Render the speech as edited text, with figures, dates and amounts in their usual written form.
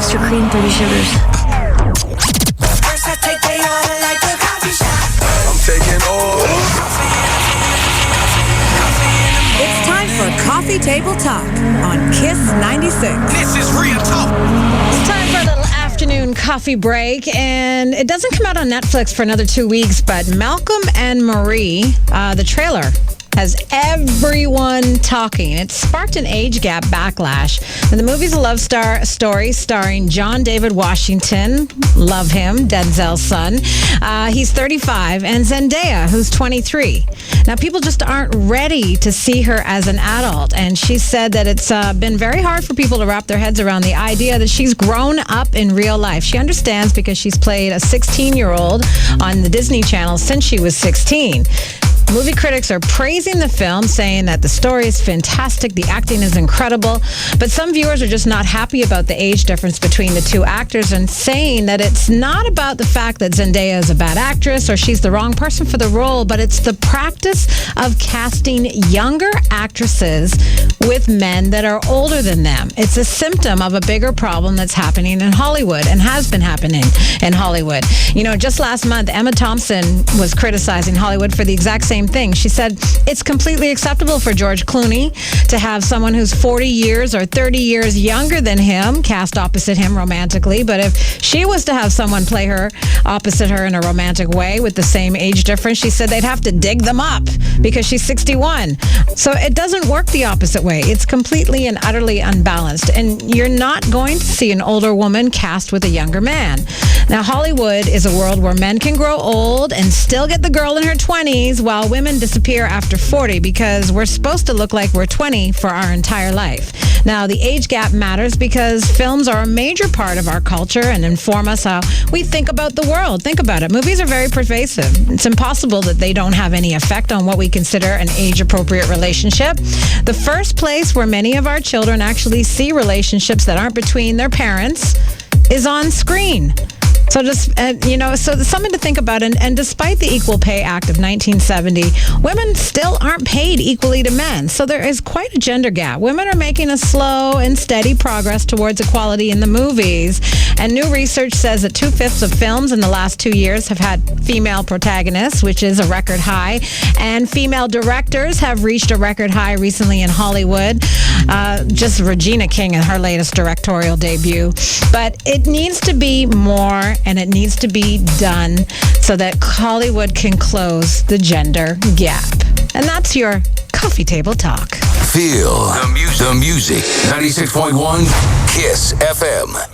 extra cream, 30 sugars. First I take the order like the coffee shop. I'm taking all. It's time for Coffee Table Talk on Kiss 96. This is real talk. It's time for a little afternoon coffee break, and it doesn't come out on Netflix for another 2 weeks, but Malcolm and Marie, the trailer, has everyone talking. It sparked an age gap backlash. And the movie's a love story starring John David Washington, love him, Denzel's son. He's 35, and Zendaya, who's 23. Now, people just aren't ready to see her as an adult, and she said that it's been very hard for people to wrap their heads around the idea that she's grown up in real life. She understands because she's played a 16-year-old on the Disney Channel since she was 16. Movie critics are praising the film, saying that the story is fantastic, the acting is incredible, but some viewers are just not happy about the age difference between the two actors and saying that it's not about the fact that Zendaya is a bad actress or she's the wrong person for the role, but it's the practice of casting younger actresses with men that are older than them. It's a symptom of a bigger problem that's happening in Hollywood and has been happening in Hollywood. You know, just last month, Emma Thompson was criticizing Hollywood for the exact same thing. She said it's completely acceptable for George Clooney to have someone who's 40 years or 30 years younger than him cast opposite him romantically, but if she was to have someone play her opposite her in a romantic way with the same age difference, she said they'd have to dig them up because she's 61. So it doesn't work the opposite way. It's completely and utterly unbalanced, and you're not going to see an older woman cast with a younger man. Now, Hollywood is a world where men can grow old and still get the girl in her 20s while women disappear after 40 because we're supposed to look like we're 20 for our entire life. Now, the age gap matters because films are a major part of our culture and inform us how we think about the world. Think about it. Movies are very pervasive. It's impossible that they don't have any effect on what we consider an age-appropriate relationship. The first place where many of our children actually see relationships that aren't between their parents is on screen. So just, so there's something to think about. And despite the Equal Pay Act of 1970, women still aren't paid equally to men. So there is quite a gender gap. Women are making a slow and steady progress towards equality in the movies. And new research says that 2/5 of films in the last 2 years have had female protagonists, which is a record high. And female directors have reached a record high recently in Hollywood. Just Regina King in her latest directorial debut. But it needs to be more, and it needs to be done so that Hollywood can close the gender gap. And that's your Coffee Table Talk. Feel the music. 96.1 Kiss FM.